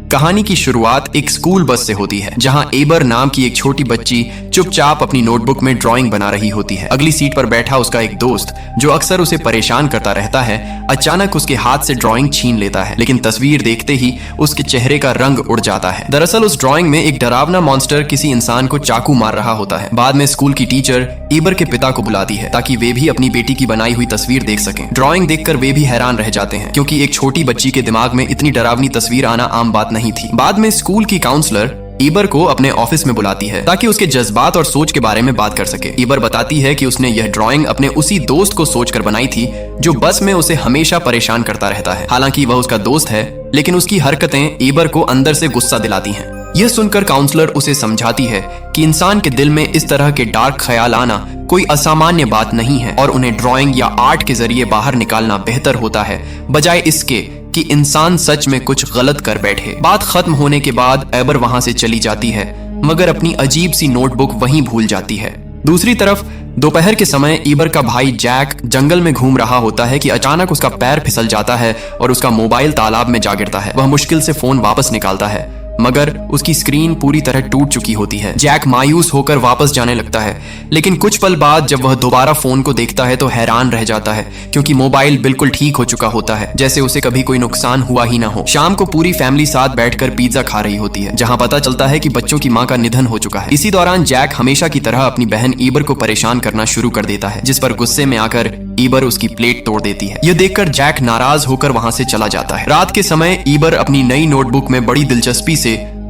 कहानी की शुरुआत एक स्कूल बस से होती है, जहां एबर नाम की एक छोटी बच्ची चुपचाप अपनी नोटबुक में ड्राइंग बना रही होती है। अगली सीट पर बैठा उसका एक दोस्त, जो अक्सर उसे परेशान करता रहता है, अचानक उसके हाथ से ड्राइंग छीन लेता है। लेकिन तस्वीर देखते ही उसके चेहरे का रंग उड़ जाता है। दरअसल उस ड्राइंग में एक डरावना मॉन्स्टर किसी इंसान को चाकू मार रहा होता है। बाद में स्कूल की टीचर एबर के पिता को बुलाती है ताकि वे भी अपनी बेटी की बनाई हुई तस्वीर देख सकें। ड्राइंग देखकर वे भी हैरान रह जाते हैं, क्योंकि एक छोटी बच्ची के दिमाग में इतनी डरावनी तस्वीर आना आम बात नहीं थी। बाद में स्कूल की काउंसलर एबर को अपने ऑफिस में बुलाती है ताकि उसके जज्बात और सोच के बारे में बात कर सके। एबर बताती है कि उसने यह ड्राइंग अपने उसी दोस्त को सोचकर बनाई थी जो बस में उसे हमेशा परेशान करता रहता है। हालांकि वह उसका दोस्त है, लेकिन उसकी हरकतें एबर को अंदर से गुस्सा दिलाती हैं। यह सुनकर काउंसलर उसे समझाती है कि इंसान के दिल में इस तरह के डार्क ख्याल आना कोई असामान्य बात नहीं है और उन्हें ड्राइंग या आर्ट के जरिए बाहर निकालना बेहतर होता है, बजाय इसके कि इंसान सच में कुछ गलत कर बैठे। बात खत्म होने के बाद एबर वहां से चली जाती है, मगर अपनी अजीब सी नोटबुक वहीं भूल जाती है। दूसरी तरफ दोपहर के समय एबर का भाई जैक जंगल में घूम रहा होता है कि अचानक उसका पैर फिसल जाता है और उसका मोबाइल तालाब में जा गिरता है। वह मुश्किल से फोन वापस निकालता है, मगर उसकी स्क्रीन पूरी तरह टूट चुकी होती है। जैक मायूस होकर वापस जाने लगता है, लेकिन कुछ पल बाद जब वह दोबारा फोन को देखता है तो हैरान रह जाता है, क्योंकि मोबाइल बिल्कुल ठीक हो चुका होता है, जैसे उसे कभी कोई नुकसान हुआ ही ना हो। शाम को पूरी फैमिली साथ बैठकर पिज्जा खा रही होती है, जहां पता चलता है कि बच्चों की मां का निधन हो चुका है। इसी दौरान जैक हमेशा की तरह अपनी बहन एबर को परेशान करना शुरू कर देता है, जिस पर गुस्से में आकर एबर उसकी प्लेट तोड़ देती है। यह देखकर जैक नाराज होकर वहां से चला जाता है। रात के समय एबर अपनी नई नोटबुक में बड़ी दिलचस्पी से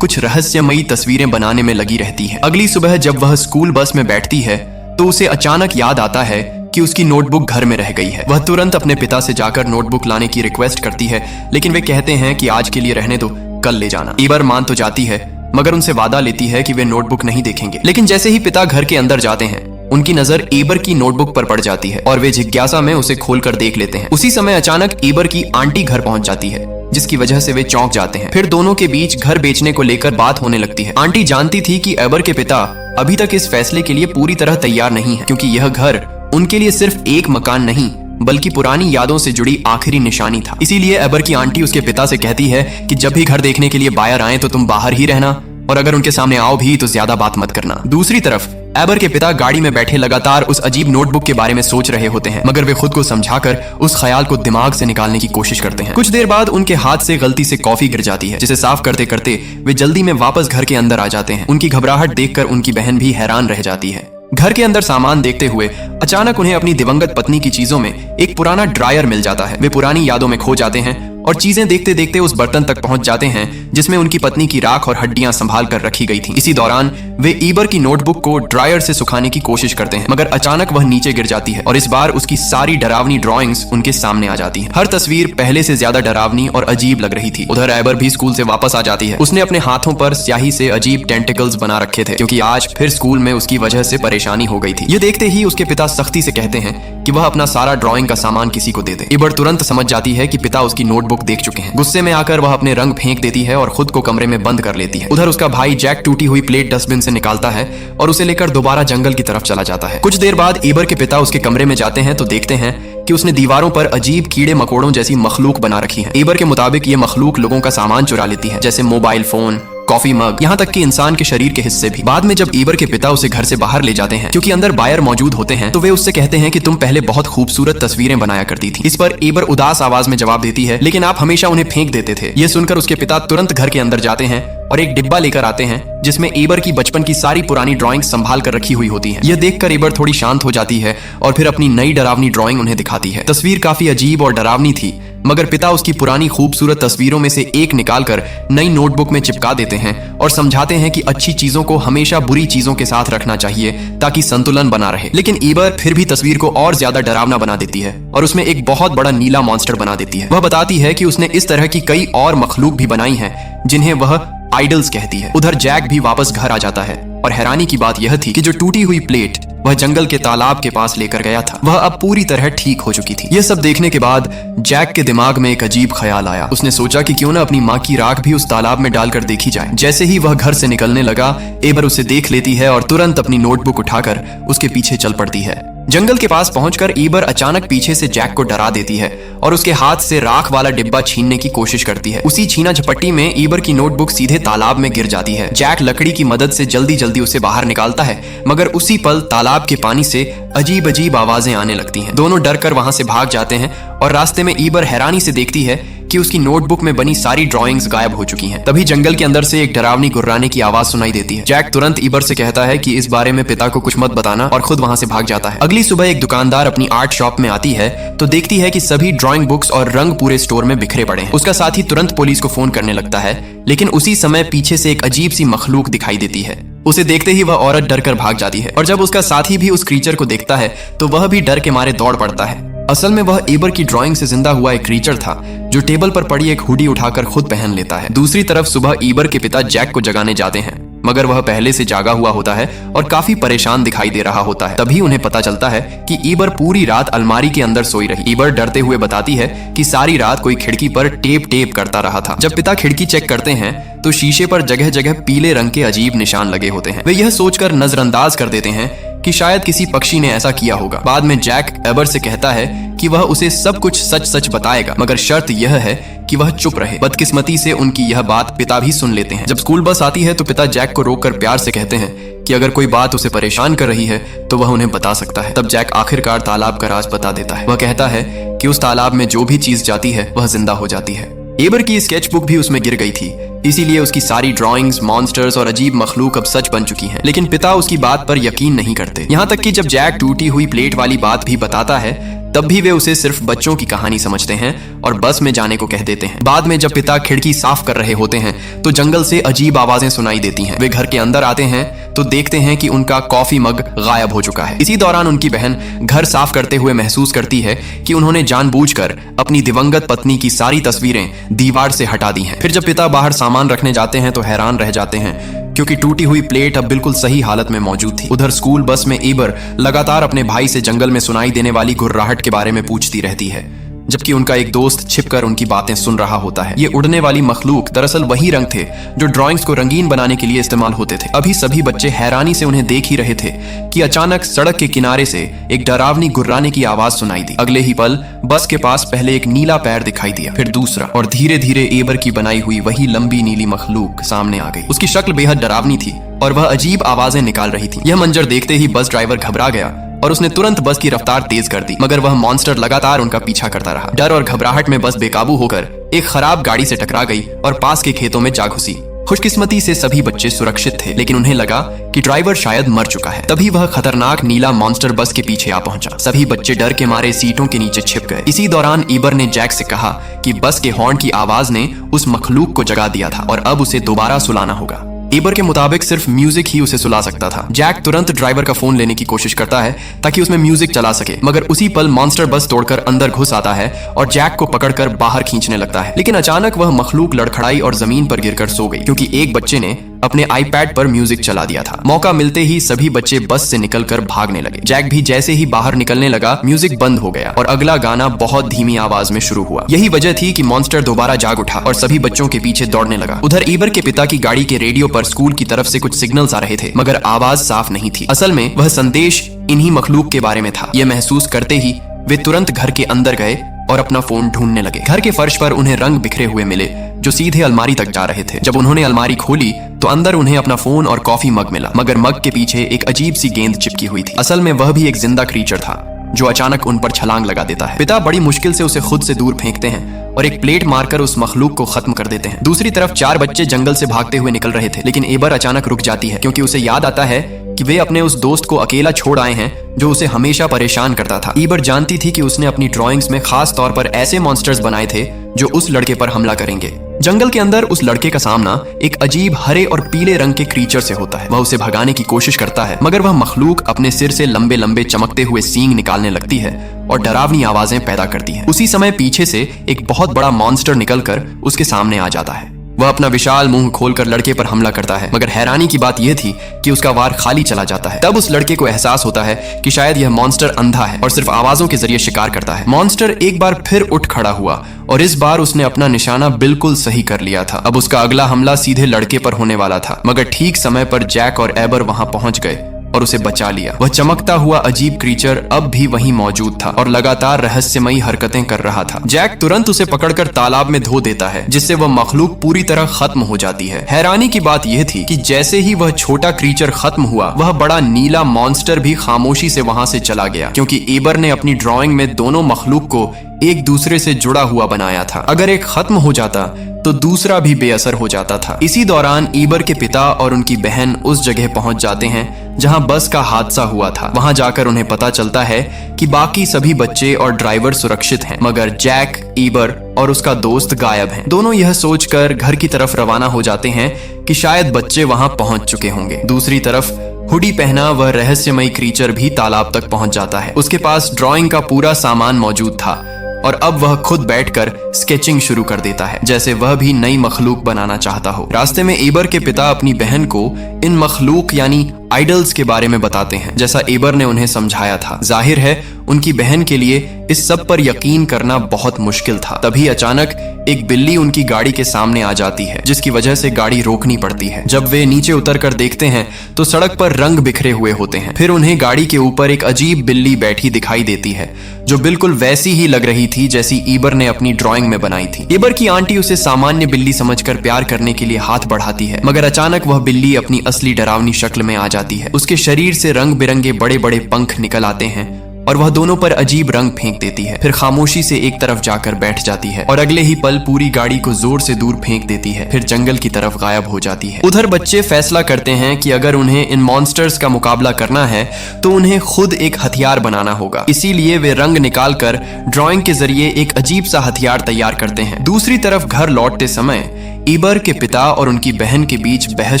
कुछ रहस्यमयी तस्वीरें बनाने में लगी रहती है। अगली सुबह जब वह स्कूल बस में बैठती है तो उसे अचानक याद आता है कि उसकी नोटबुक घर में रह गई है। वह तुरंत अपने पिता से जाकर नोटबुक लाने की रिक्वेस्ट करती है, लेकिन वे कहते हैं कि आज के लिए रहने दो, कल ले जाना। एबर मान तो जाती है, मगर उनसे वादा लेती है कि वे नोटबुक नहीं देखेंगे। लेकिन जैसे ही पिता घर के अंदर जाते हैं, उनकी नजर एबर की नोटबुक पर पड़ जाती है और वे जिज्ञासा में उसे खोलकर देख लेते हैं। उसी समय अचानक एबर की आंटी घर पहुंच जाती है, जिसकी वजह से वे चौंक जाते हैं। फिर दोनों के बीच घर बेचने को लेकर बात होने लगती है। आंटी जानती थी कि एबर के पिता अभी तक इस फैसले के लिए पूरी तरह तैयार नहीं है, क्योंकि यह घर उनके लिए सिर्फ एक मकान नहीं बल्कि पुरानी यादों से जुड़ी आखिरी निशानी था। इसीलिए एबर की आंटी उसके पिता से कहती है कि जब भी घर देखने के लिए बायर आए तो तुम बाहर ही रहना, और अगर उनके सामने आओ भी तो ज्यादा बात मत करना। दूसरी तरफ एबर के पिता गाड़ी में बैठे लगातार उस अजीब नोटबुक के बारे में सोच रहे होते हैं, मगर वे खुद को समझाकर उस ख्याल को दिमाग से निकालने की कोशिश करते हैं। कुछ देर बाद उनके हाथ से गलती से कॉफी गिर जाती है, जिसे साफ करते करते वे जल्दी में वापस घर के अंदर आ जाते हैं। उनकी घबराहट देखकर उनकी बहन भी हैरान रह जाती है। घर के अंदर सामान देखते हुए अचानक उन्हें अपनी दिवंगत पत्नी की चीजों में एक पुराना ड्रायर मिल जाता है। वे पुरानी यादों में खो जाते हैं और चीजें देखते देखते उस बर्तन तक पहुंच जाते हैं जिसमें उनकी पत्नी की राख और हड्डियां संभाल कर रखी गई थी। इसी दौरान वे एबर की नोटबुक को ड्रायर से सुखाने की कोशिश करते हैं, मगर अचानक वह नीचे गिर जाती है और इस बार उसकी सारी डरावनी ड्राइंग्स उनके सामने आ जाती हैं। हर तस्वीर पहले से ज्यादा डरावनी और अजीब लग रही थी। उधर एबर भी स्कूल से वापस आ जाती है। उसने अपने हाथों पर स्याही से अजीब टेंटिकल्स बना रखे थे, क्योंकि आज फिर स्कूल में उसकी वजह से परेशानी हो गई थी। ये देखते ही उसके पिता सख्ती से कहते हैं कि वह अपना सारा ड्राइंग का सामान किसी को दे दे। एबर तुरंत समझ जाती है कि पिता उसकी नोटबुक देख चुके हैं। गुस्से में आकर वह अपने रंग फेंक देती है और खुद को कमरे में बंद कर लेती है। उधर उसका भाई जैक टूटी हुई प्लेट डस्टबिन से निकालता है और उसे लेकर दोबारा जंगल की तरफ चला जाता है। कुछ देर बाद एबर के पिता उसके कमरे में जाते हैं तो देखते हैं कि उसने दीवारों पर अजीब कीड़े मकोड़ों जैसी मखलूक बना रखी है। एबर के मुताबिक ये मखलूक लोगों का सामान चुरा लेती है, जैसे मोबाइल फोन, कॉफी मग, यहाँ तक कि इंसान के शरीर के हिस्से भी। बाद में जब एबर के पिता उसे घर से बाहर ले जाते हैं क्योंकि अंदर बायर मौजूद होते हैं, तो वे उससे कहते हैं कि तुम पहले बहुत खूबसूरत तस्वीरें बनाया करती थी। इस पर एबर उदास आवाज में जवाब देती है, लेकिन आप हमेशा उन्हें फेंक देते थे। ये सुनकर उसके पिता तुरंत घर के अंदर जाते हैं और एक डिब्बा लेकर आते हैं जिसमें एबर की बचपन की सारी पुरानी ड्राइंग संभाल कर रखी हुई होती हैं। यह देखकर एबर थोड़ी शांत हो जाती है और फिर अपनी नई डरावनी ड्राइंग उन्हें दिखाती है। तस्वीर काफी अजीब और डरावनी थी, मगर पिता उसकी पुरानी खूबसूरत तस्वीरों में से एक निकालकर नई नोटबुक में चिपका देते हैं और समझाते हैं कि अच्छी चीजों को हमेशा बुरी चीजों के साथ रखना चाहिए ताकि संतुलन बना रहे। लेकिन एबर फिर भी तस्वीर को और ज्यादा डरावना बना देती है और उसमें एक बहुत बड़ा नीला मॉन्स्टर बना देती है। वह बताती है कि उसने इस तरह की कई और मखलूक भी बनाई हैं जिन्हें वह आइडल्स कहती है। उधर जैक भी वापस घर आ जाता है और हैरानी की बात यह थी कि जो टूटी हुई प्लेट वह जंगल के तालाब के पास लेकर गया था, वह अब पूरी तरह ठीक हो चुकी थी। यह सब देखने के बाद जैक के दिमाग में एक अजीब ख्याल आया। उसने सोचा कि क्यों ना अपनी माँ की राख भी उस तालाब में डालकर देखी जाए। जैसे ही वह घर से निकलने लगा, एबर उसे देख लेती है और तुरंत अपनी नोटबुक उठाकर उसके पीछे चल पड़ती है। जंगल के पास पहुंचकर ईबर अचानक पीछे से जैक को डरा देती है और उसके हाथ से राख वाला डिब्बा छीनने की कोशिश करती है। उसी छीना झपट्टी में ईबर की नोटबुक सीधे तालाब में गिर जाती है। जैक लकड़ी की मदद से जल्दी जल्दी उसे बाहर निकालता है, मगर उसी पल तालाब के पानी से अजीब अजीब आवाजें आने लगती हैं। दोनों डरकर वहां से भाग जाते हैं और रास्ते में ईबर हैरानी से देखती है कि उसकी नोटबुक में बनी सारी ड्राइंग्स गायब हो चुकी हैं। तभी जंगल के अंदर से एक डरावनी गुर्राने की आवाज सुनाई देती है। जैक तुरंत ईबर से कहता है कि इस बारे में पिता को कुछ मत बताना और खुद वहां से भाग जाता है। अगली सुबह एक दुकानदार अपनी आर्ट शॉप में आती है तो देखती है कि सभी ड्राइंग बुक्स और रंग पूरे स्टोर में बिखरे पड़े हैं। उसका साथी तुरंत पुलिस को फोन करने लगता है, लेकिन उसी समय पीछे से एक अजीब सी मखलूक दिखाई देती है। उसे देखते ही वह औरत डरकर भाग जाती है और जब उसका साथी भी उस क्रीचर को देखता है तो वह भी डर के मारे दौड़ पड़ता है। असल में वह ईबर की ड्राइंग से जिंदा हुआ एक क्रीचर था जो टेबल पर पड़ी एक हुडी उठाकर खुद पहन लेता है। दूसरी तरफ सुबह ईबर के पिता जैक को जगाने जाते हैं, मगर वह पहले से जागा हुआ होता है और काफी परेशान दिखाई दे रहा होता है। तभी उन्हें पता चलता है कि ईबर पूरी रात अलमारी के अंदर सोई रही। ईबर डरते हुए बताती है कि सारी रात कोई खिड़की पर टेप करता रहा था। जब पिता खिड़की चेक करते हैं तो शीशे पर जगह जगह पीले रंग के अजीब निशान लगे होते हैं। वे यह सोचकर नजरअंदाज कर देते हैं कि शायद किसी पक्षी ने ऐसा किया होगा। बाद में जैक एबर से कहता है कि वह उसे सब कुछ सच सच बताएगा, मगर शर्त यह है कि वह चुप रहे। बदकिस्मती से उनकी यह बात पिता भी सुन लेते हैं। जब स्कूल बस आती है तो पिता जैक को रोककर प्यार से कहते हैं कि अगर कोई बात उसे परेशान कर रही है तो वह उन्हें बता सकता है। तब जैक आखिरकार तालाब का राज बता देता है। वह कहता है कि उस तालाब में जो भी चीज जाती है वह जिंदा हो जाती है। एबर की स्केचबुक भी उसमें गिर गई थी, इसीलिए उसकी सारी ड्राइंग्स, मॉन्स्टर्स और अजीब मखलूक अब सच बन चुकी हैं। लेकिन पिता उसकी बात पर यकीन नहीं करते। यहाँ तक कि जब जैक टूटी हुई प्लेट वाली बात भी बताता है तब भी वे उसे सिर्फ बच्चों की कहानी समझते हैं और बस में जाने को कह देते हैं। बाद में जब पिता खिड़की साफ कर रहे होते हैं तो जंगल से अजीब आवाजें सुनाई देती हैं। वे घर के अंदर आते हैं तो देखते हैं कि उनका कॉफी मग गायब हो चुका है। इसी दौरान उनकी बहन घर साफ करते हुए महसूस करती है कि उन्होंने जानबूझकर अपनी दिवंगत पत्नी की सारी तस्वीरें दीवार से हटा दी हैं। फिर जब पिता बाहर सामान रखने जाते हैं तो हैरान रह जाते हैं क्योंकि टूटी हुई प्लेट अब बिल्कुल सही हालत में मौजूद थी। उधर स्कूल बस में ईबर लगातार अपने भाई से जंगल में सुनाई देने वाली गुर्राहट के बारे में पूछती रहती है, जबकि उनका एक दोस्त छिपकर उनकी बातें सुन रहा होता है। ये उड़ने वाली मखलूक दरअसल वही रंग थे जो ड्राइंग्स को रंगीन बनाने के लिए इस्तेमाल होते थे। अभी सभी बच्चे हैरानी से उन्हें देख ही रहे थे कि अचानक सड़क के किनारे से एक डरावनी गुर्राने की आवाज सुनाई दी। अगले ही पल बस के पास पहले एक नीला पैर दिखाई दिया, फिर दूसरा, और धीरे धीरे एबर की बनाई हुई वही लंबी नीली मखलूक सामने आ गई। उसकी शक्ल बेहद डरावनी थी और वह अजीब आवाजें निकाल रही थी। यह मंजर देखते ही बस ड्राइवर घबरा गया और उसने तुरंत बस की रफ्तार तेज कर दी, मगर वह मॉन्स्टर लगातार उनका पीछा करता रहा। डर और घबराहट में बस बेकाबू होकर एक खराब गाड़ी से टकरा गई और पास के खेतों में जा घुसी। खुशकिस्मती से सभी बच्चे सुरक्षित थे, लेकिन उन्हें लगा कि ड्राइवर शायद मर चुका है। तभी वह खतरनाक नीला मॉन्स्टर बस के पीछे आ पहुंचा। सभी बच्चे डर के मारे सीटों के नीचे छिप गए। इसी दौरान ईबर ने जैक से कहा कि बस के हॉर्न की आवाज ने उस मखलूक को जगा दिया था और अब उसे दोबारा सुलाना होगा। ईबर के मुताबिक सिर्फ म्यूजिक ही उसे सुला सकता था। जैक तुरंत ड्राइवर का फोन लेने की कोशिश करता है ताकि उसमें म्यूजिक चला सके, मगर उसी पल मॉन्स्टर बस तोड़कर अंदर घुस आता है और जैक को पकड़कर बाहर खींचने लगता है। लेकिन अचानक वह मखलूक लड़खड़ाई और जमीन पर गिरकर सो गई क्योंकि एक बच्चे ने अपने आईपैड पर म्यूजिक चला दिया था। मौका मिलते ही सभी बच्चे बस से निकलकर भागने लगे। जैक भी जैसे ही बाहर निकलने लगा म्यूजिक बंद हो गया और अगला गाना बहुत धीमी आवाज में शुरू हुआ। यही वजह थी कि मॉन्स्टर दोबारा जाग उठा और सभी बच्चों के पीछे दौड़ने लगा। उधर ईबर के पिता की गाड़ी के रेडियो पर स्कूल की तरफ से कुछ सिग्नल्स आ रहे थे, मगर आवाज साफ नहीं थी। असल में वह संदेश इन्हीं मखलूक के बारे में था। यह महसूस करते ही वे तुरंत घर के अंदर गए और अपना फोन ढूंढने लगे। घर के फर्श पर उन्हें रंग बिखरे हुए मिले जो सीधे अलमारी तक जा रहे थे। जब उन्होंने अलमारी खोली तो अंदर उन्हें अपना फोन और कॉफी मग मिला, मगर मग के पीछे एक अजीब सी गेंद चिपकी हुई थी। असल में वह भी एक जिंदा क्रीचर था जो अचानक उन पर छलांग लगा देता है। पिता बड़ी मुश्किल से उसे खुद से दूर फेंकते हैं और एक प्लेट मारकर उस मखलूक को खत्म कर देते हैं। दूसरी तरफ 4 बच्चे जंगल से भागते हुए निकल रहे थे, लेकिन एबर अचानक रुक जाती है क्योंकि उसे याद आता है कि वे अपने उस दोस्त को अकेला छोड़ आए हैं जो उसे हमेशा परेशान करता था। ईबर जानती थी कि उसने अपनी ड्राइंग्स में खास तौर पर ऐसे मॉन्स्टर्स बनाए थे जो उस लड़के पर हमला करेंगे। जंगल के अंदर उस लड़के का सामना एक अजीब हरे और पीले रंग के क्रीचर से होता है। वह उसे भगाने की कोशिश करता है, मगर वह मखलूक अपने सिर से लंबे लंबे चमकते हुए सींग निकालने लगती है और डरावनी आवाजें पैदा करती है। उसी समय पीछे से एक बहुत बड़ा मॉन्स्टर निकलकर उसके सामने आ जाता है। वह अपना विशाल मुंह खोलकर लड़के पर हमला करता है, मगर हैरानी की बात यह थी कि उसका वार खाली चला जाता है। तब उस लड़के को एहसास होता है कि शायद यह मॉन्स्टर अंधा है और सिर्फ आवाजों के जरिए शिकार करता है। मॉन्स्टर एक बार फिर उठ खड़ा हुआ और इस बार उसने अपना निशाना बिल्कुल सही कर लिया था। अब उसका अगला हमला सीधे लड़के पर होने वाला था, मगर ठीक समय पर जैक और एबर वहां पहुंच गए और उसे बचा लिया। वह चमकता हुआ अजीब क्रीचर अब भी वहीं मौजूद था और लगातार रहस्यमयी हरकतें कर रहा था। जैक तुरंत उसे पकड़कर तालाब में धो देता है, जिससे वह मखलूक पूरी तरह खत्म हो जाती है। हैरानी की बात यह थी कि जैसे ही वह छोटा क्रीचर खत्म हुआ, वह बड़ा नीला मॉन्स्टर भी खामोशी से वहां से चला गया, क्योंकि एबर ने अपनी ड्राइंग में दोनों मखलूक को एक दूसरे से जुड़ा हुआ बनाया था। अगर एक खत्म हो जाता तो दूसरा भी बेअसर हो जाता था। इसी दौरान ईबर के पिता और उनकी बहन उस जगह पहुंच जाते हैं जहां बस का हादसा हुआ था। वहां जाकर उन्हें पता चलता है कि बाकी सभी बच्चे और ड्राइवर सुरक्षित हैं, मगर जैक, ईबर और उसका दोस्त गायब हैं। दोनों यह सोचकर घर की तरफ रवाना हो जाते हैं कि शायद बच्चे वहां पहुंच चुके होंगे। दूसरी तरफ हुडी पहना वह रहस्यमयी क्रीचर भी तालाब तक पहुंच जाता है। उसके पास ड्राइंग का पूरा सामान मौजूद था और अब वह खुद बैठकर स्केचिंग शुरू कर देता है, जैसे वह भी नई मखलूक बनाना चाहता हो। रास्ते में एबर के पिता अपनी बहन को इन मखलूक यानी आइडल्स के बारे में बताते हैं, जैसा एबर ने उन्हें समझाया था। जाहिर है उनकी बहन के लिए इस सब पर यकीन करना बहुत मुश्किल था। तभी अचानक एक बिल्ली उनकी गाड़ी के सामने आ जाती है, जिसकी वजह से गाड़ी रोकनी पड़ती है। जब वे नीचे उतरकर देखते हैं तो सड़क पर रंग बिखरे हुए होते हैं। फिर उन्हें गाड़ी के ऊपर एक अजीब बिल्ली बैठी दिखाई देती है, जो बिल्कुल वैसी ही लग रही थी जैसी ईबर ने अपनी ड्राइंग में बनाई थी। ईबर की आंटी उसे सामान्य बिल्ली समझकर प्यार करने के लिए हाथ बढ़ाती है, मगर अचानक वह बिल्ली अपनी असली डरावनी शक्ल में आ जाती है। उसके शरीर से रंग बिरंगे बड़े बड़े पंख निकल आते हैं और वह दोनों पर अजीब रंग फेंक देती है। फिर खामोशी से एक तरफ जाकर बैठ जाती है और अगले ही पल पूरी गाड़ी को जोर से दूर फेंक देती है। फिर जंगल की तरफ गायब हो जाती है। उधर बच्चे फैसला करते हैं कि अगर उन्हें इन मॉन्स्टर्स का मुकाबला करना है तो उन्हें खुद एक हथियार बनाना होगा। इसीलिए वे रंग निकालकर ड्राइंग के जरिए एक अजीब सा हथियार तैयार करते हैं। दूसरी तरफ घर लौटते समय ईबर के पिता और उनकी बहन के बीच बहस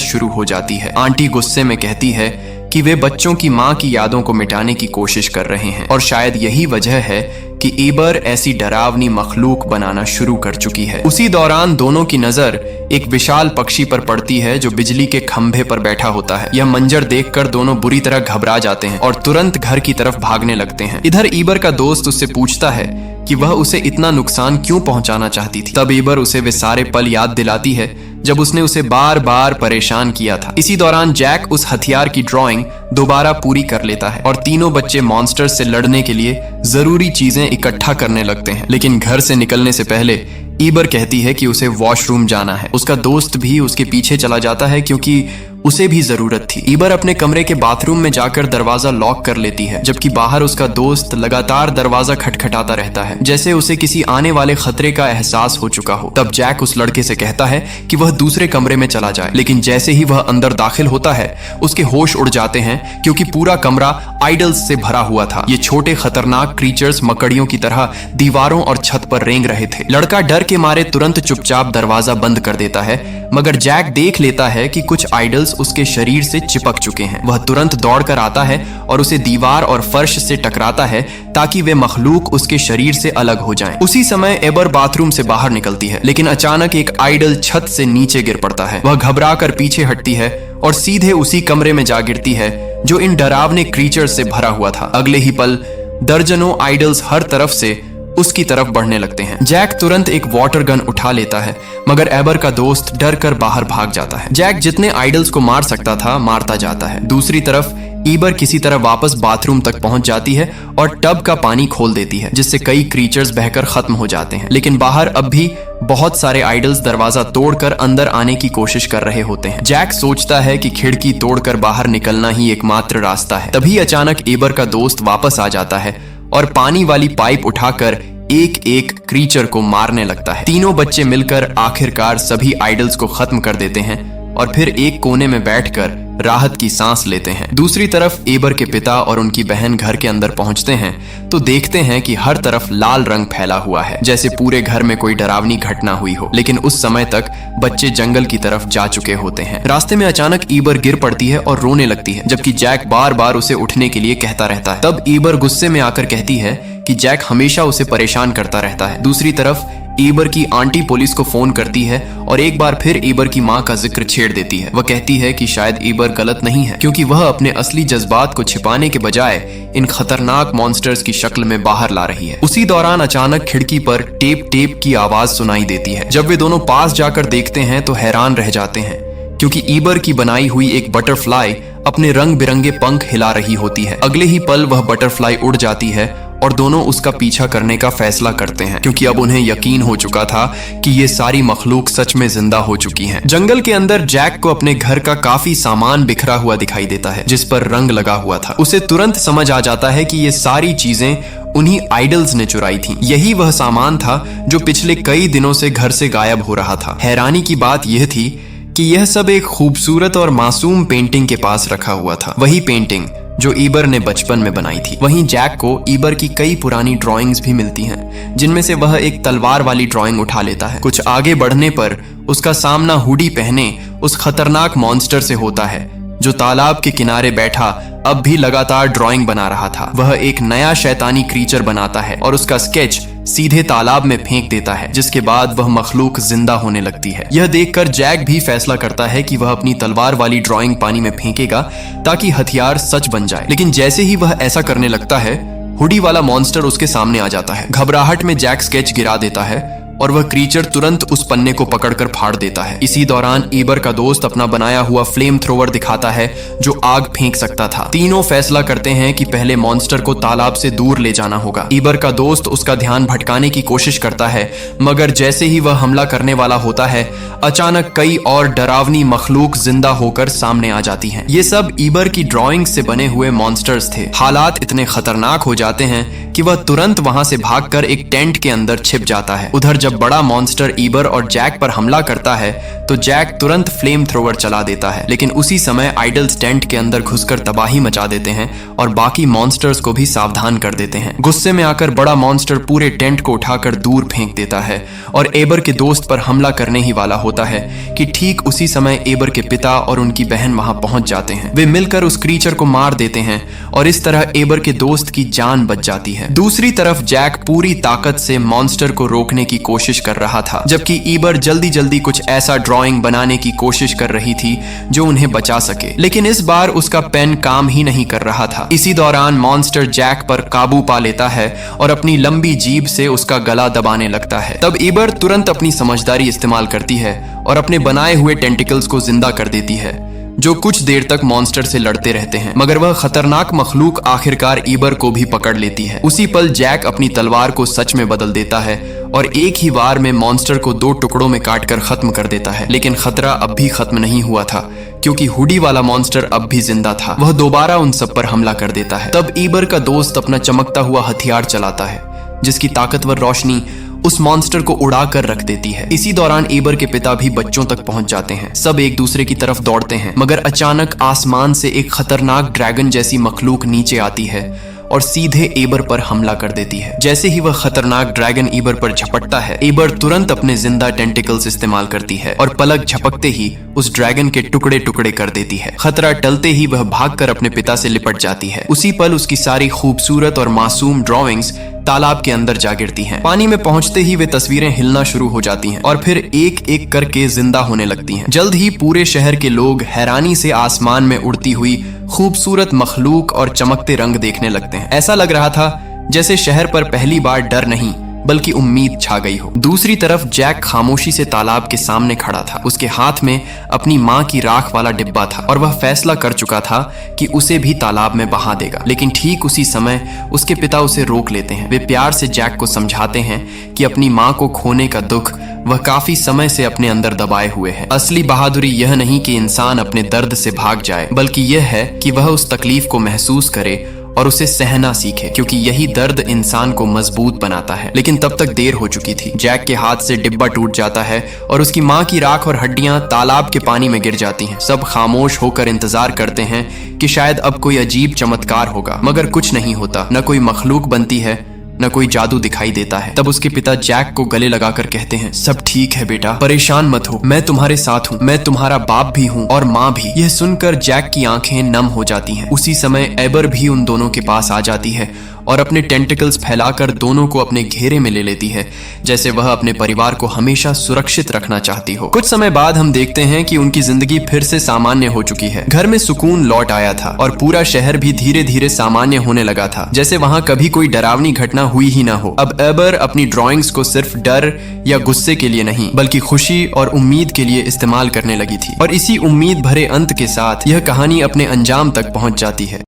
शुरू हो जाती है। आंटी गुस्से में कहती है कि वे बच्चों की मां की यादों को मिटाने की कोशिश कर रहे हैं और शायद यही वजह है कि ईबर ऐसी डरावनी मखलूक बनाना शुरू कर चुकी है। उसी दौरान दोनों की नजर एक विशाल पक्षी पर पड़ती है जो बिजली के खंभे पर बैठा होता है। यह मंजर देखकर दोनों बुरी तरह घबरा जाते हैं और तुरंत घर की तरफ भागने लगते हैं। इधर ईबर का दोस्त उससे पूछता है कि वह उसे इतना नुकसान क्यों पहुंचाना चाहती थी। तब ईबर उसे वे सारे पल याद दिलाती है जब उसने उसे बार बार परेशान किया था। इसी दौरान जैक उस हथियार की ड्राइंग दोबारा पूरी कर लेता है और तीनों बच्चे मॉन्स्टर्स से लड़ने के लिए जरूरी चीजें इकट्ठा करने लगते हैं। लेकिन घर से निकलने से पहले ईबर कहती है कि उसे वॉशरूम जाना है। उसका दोस्त भी उसके पीछे चला जाता है क्योंकि उसे भी जरूरत थी। ईबर अपने कमरे के बाथरूम में जाकर दरवाजा लॉक कर लेती है, जबकि बाहर उसका दोस्त लगातार दरवाजा खटखटाता रहता है, जैसे उसे किसी आने वाले खतरे का एहसास हो चुका हो। तब जैक उस लड़के से कहता है कि वह दूसरे कमरे में चला जाए, लेकिन जैसे ही वह अंदर दाखिल होता है उसके होश उड़ जाते हैं क्योंकि पूरा कमरा आइडल्स से भरा हुआ था। ये छोटे खतरनाक क्रीचर्स मकड़ियों की तरह दीवारों और छत पर रेंग रहे थे। लड़का डर के मारे तुरंत चुपचाप दरवाजा बंद कर देता है, मगर जैक देख लेता है कि कुछ आइडल्स उसके शरीर से चिपक चुके हैं। वह तुरंत दौड़कर आता है और उसे दीवार और फर्श से टकराता है ताकि वे मखलूक उसके शरीर से अलग हो जाएं। उसी समय एबर बाथरूम से बाहर निकलती है, लेकिन अचानक एक आइडल छत से नीचे गिर पड़ता है। वह घबराकर पीछे हटती है और सीधे उसी कमरे में जा गिरती है जो इन डरावने क्रीचर्स से भरा हुआ था। अगले ही पल दर्जनों आइडल्स हर तरफ से उसकी तरफ बढ़ने लगते हैं। जैक तुरंत एक वाटर गन उठा लेता है, मगर एबर का दोस्त डर कर बाहर भाग जाता है। जैक जितने आइडल्स को मार सकता था मारता जाता है। दूसरी तरफ ईबर किसी तरह वापस बाथरूम तक पहुंच जाती है और टब का पानी खोल देती है, जिससे कई क्रीचर्स बहकर खत्म हो जाते हैं। लेकिन बाहर अब भी बहुत सारे आइडल्स दरवाजा तोड़कर अंदर आने की कोशिश कर रहे होते हैं। जैक सोचता है कि खिड़की तोड़कर बाहर निकलना ही एकमात्र रास्ता है। तभी अचानक ईबर का दोस्त वापस आ जाता है और पानी वाली पाइप उठाकर एक एक क्रीचर को मारने लगता है। तीनों बच्चे मिलकर आखिरकार सभी आइडल्स को खत्म कर देते हैं और फिर एक कोने में बैठकर राहत की सांस लेते हैं। दूसरी तरफ एबर के पिता और उनकी बहन घर के अंदर पहुंचते हैं तो देखते हैं कि हर तरफ लाल रंग फैला हुआ है, जैसे पूरे घर में कोई डरावनी घटना हुई हो। लेकिन उस समय तक बच्चे जंगल की तरफ जा चुके होते हैं। रास्ते में अचानक ईबर गिर पड़ती है और रोने लगती है, जबकि जैक बार बार उसे उठने के लिए कहता रहता है। तब ईबर गुस्से में आकर कहती है कि जैक हमेशा उसे परेशान करता रहता है। दूसरी तरफ ईबर की आंटी पुलिस को फोन करती है और एक बार फिर ईबर की मां का जिक्र छेड़ देती है। वह कहती है कि शायद ईबर गलत नहीं है, क्योंकि वह अपने असली जज्बात को छिपाने के बजाय इन खतरनाक मॉन्स्टर्स की शक्ल में बाहर ला रही है। उसी दौरान अचानक खिड़की पर टेप टेप की आवाज सुनाई देती है। जब वे दोनों पास जाकर देखते हैं तो हैरान रह जाते हैं, क्योंकि ईबर की बनाई हुई एक बटरफ्लाई अपने रंग बिरंगे पंख हिला रही होती है। अगले ही पल वह बटरफ्लाई उड़ जाती है और दोनों उसका पीछा करने का फैसला करते हैं, क्योंकि अब उन्हें यकीन हो चुका था कि ये सारी मखलूक सच में जिंदा हो चुकी हैं। जंगल के अंदर जैक को अपने घर का काफी सामान बिखरा हुआ दिखाई देता है, जिस पर रंग लगा हुआ था। उसे तुरंत समझ आ जाता है कि ये सारी चीजें उन्हीं आइडल्स ने चुराई थी। यही वह सामान था जो पिछले कई दिनों से घर से गायब हो रहा था। हैरानी की बात यह थी कि यह सब एक खूबसूरत और मासूम पेंटिंग के पास रखा हुआ था, वही पेंटिंग जो ईबर ने बचपन में बनाई थी। वहीं जैक को ईबर की कई पुरानी ड्राइंग्स भी मिलती हैं, जिनमें से वह एक तलवार वाली ड्राइंग उठा लेता है। कुछ आगे बढ़ने पर उसका सामना हुडी पहने उस खतरनाक मॉन्स्टर से होता है, जो तालाब के किनारे बैठा अब भी लगातार ड्राइंग बना रहा था। वह एक नया शैतानी क्रीचर बनाता है और उसका स्केच सीधे तालाब में फेंक देता है, जिसके बाद वह मखलूक जिंदा होने लगती है। यह देखकर जैक भी फैसला करता है कि वह अपनी तलवार वाली ड्राइंग पानी में फेंकेगा ताकि हथियार सच बन जाए। लेकिन जैसे ही वह ऐसा करने लगता है, हुडी वाला मॉन्स्टर उसके सामने आ जाता है। घबराहट में जैक स्केच गिरा देता है और वह क्रीचर तुरंत उस पन्ने को पकड़कर फाड़ देता है। इसी दौरान ईबर का दोस्त अपना बनाया हुआ फ्लेम थ्रोवर दिखाता है, जो आग फेंक सकता था। तीनों फैसला करते हैं कि पहले मॉन्स्टर को तालाब से दूर ले जाना होगा। ईबर का दोस्त उसका ध्यान भटकाने की कोशिश करता है, मगर जैसे ही वह हमला करने वाला होता है, अचानक कई और डरावनी मखलूक जिंदा होकर सामने आ जाती हैं। ये सब ईबर की ड्राइंग से बने हुए मॉन्स्टर्स थे। हालात इतने खतरनाक हो जाते हैं कि वह तुरंत वहां से भागकर एक टेंट के अंदर छिप जाता है। उधर जब बड़ा मॉन्स्टर ईबर और जैक पर हमला करता है तो जैक तुरंत फ्लेम थ्रोवर चला देता है, लेकिन उसी समय आइडल्स टेंट के अंदर घुसकर तबाही मचा देते हैं और बाकी मॉन्स्टर्स को भी सावधान कर देते हैं। गुस्से में आकर बड़ा मॉन्स्टर पूरे टेंट को उठाकर दूर फेंक देता है और एबर के दोस्त पर हमला करने ही वाला होता है कि ठीक उसी समय एबर के पिता और उनकी बहन वहां पहुंच जाते हैं। वे मिलकर उस क्रीचर को मार देते हैं और इस तरह एबर के दोस्त की जान बच जाती है। दूसरी तरफ जैक पूरी ताकत से मॉन्स्टर को रोकने की कोशिश कर रहा था, जबकि ईबर जल्दी जल्दी कुछ ऐसा ड्राइंग बनाने की कोशिश कर रही थी जो उन्हें बचा सके। लेकिन इस बार उसका पेन काम ही नहीं कर रहा था। इसी दौरान मॉन्स्टर जैक पर काबू पा लेता है और अपनी लंबी जीभ से उसका गला दबाने लगता है। तब ईबर तुरंत अपनी समझदारी इस्तेमाल करती है और अपने बनाए हुए टेंटिकल्स को जिंदा कर देती है, जो कुछ देर तक मॉन्स्टर से लड़ते रहते हैं, मगर वह खतरनाक मखलूक आखिरकार ईबर को भी पकड़ लेती है। उसी पल जैक अपनी तलवार को सच में बदल देता है और एक ही बार में मॉन्स्टर को 2 टुकड़ों में काटकर खत्म कर देता है। लेकिन खतरा अब भी खत्म नहीं हुआ था, क्योंकि हुडी वाला मॉन्स्टर अब भी जिंदा था। वह दोबारा उन सब पर हमला कर देता है। तब ईबर का दोस्त अपना चमकता हुआ हथियार चलाता है, जिसकी ताकतवर रोशनी उस मॉन्स्टर को उड़ा कर रख देती है। इसी दौरान ईबर के पिता भी बच्चों तक पहुंच जाते हैं। सब एक दूसरे की तरफ दौड़ते हैं, मगर अचानक आसमान से एक खतरनाक ड्रैगन जैसी मखलूक नीचे आती है और सीधे ईबर पर हमला कर देती है। जैसे ही वह खतरनाक ड्रैगन ईबर पर झपटता है, ईबर तुरंत अपने जिंदा टेंटिकल्स इस्तेमाल करती है और पलक झपकते ही उस ड्रैगन के टुकड़े टुकड़े कर देती है। खतरा टलते ही वह भागकर अपने पिता से लिपट जाती है। उसी पल उसकी सारी खूबसूरत और मासूम ड्राइंग्स तालाब के अंदर जा गिरती हैं। पानी में पहुंचते ही वे तस्वीरें हिलना शुरू हो जाती हैं और फिर एक एक करके जिंदा होने लगती हैं। जल्द ही पूरे शहर के लोग हैरानी से आसमान में उड़ती हुई खूबसूरत मखलूक और चमकते रंग देखने लगते हैं। ऐसा लग रहा था जैसे शहर पर पहली बार डर नहीं बल्कि उम्मीद छा गई हो। दूसरी तरफ जैक खामोशी से तालाब के सामने खड़ा था। उसके हाथ में अपनी माँ की राख वाला डिब्बा था और वह फैसला कर चुका था कि उसे भी तालाब में बहा देगा। लेकिन ठीक उसी समय उसके पिता उसे रोक लेते हैं। वे प्यार से जैक को समझाते हैं कि अपनी माँ को खोने का दुख वह काफी समय से अपने अंदर दबाए हुए है। असली बहादुरी यह नहीं कि इंसान अपने दर्द से भाग जाए, बल्कि यह है कि वह उस तकलीफ को महसूस करे और उसे सहना सीखे, क्योंकि यही दर्द इंसान को मजबूत बनाता है। लेकिन तब तक देर हो चुकी थी। जैक के हाथ से डिब्बा टूट जाता है और उसकी माँ की राख और हड्डियां तालाब के पानी में गिर जाती हैं। सब खामोश होकर इंतजार करते हैं कि शायद अब कोई अजीब चमत्कार होगा, मगर कुछ नहीं होता। न कोई मखलूक बनती है, न कोई जादू दिखाई देता है। तब उसके पिता जैक को गले लगाकर कहते हैं, सब ठीक है बेटा, परेशान मत हो, मैं तुम्हारे साथ हूँ, मैं तुम्हारा बाप भी हूँ और माँ भी। यह सुनकर जैक की आंखें नम हो जाती हैं। उसी समय एबर भी उन दोनों के पास आ जाती है और अपने टेंटिकल्स फैलाकर दोनों को अपने घेरे में ले लेती है, जैसे वह अपने परिवार को हमेशा सुरक्षित रखना चाहती हो। कुछ समय बाद हम देखते हैं कि उनकी जिंदगी फिर से सामान्य हो चुकी है। घर में सुकून लौट आया था और पूरा शहर भी धीरे धीरे सामान्य होने लगा था, जैसे वहां कभी कोई डरावनी घटना हुई ही ना हो। अब एबर अपनी ड्राइंग्स को सिर्फ डर या गुस्से के लिए नहीं, बल्कि खुशी और उम्मीद के लिए इस्तेमाल करने लगी थी। और इसी उम्मीद भरे अंत के साथ यह कहानी अपने अंजाम तक पहुंच जाती है।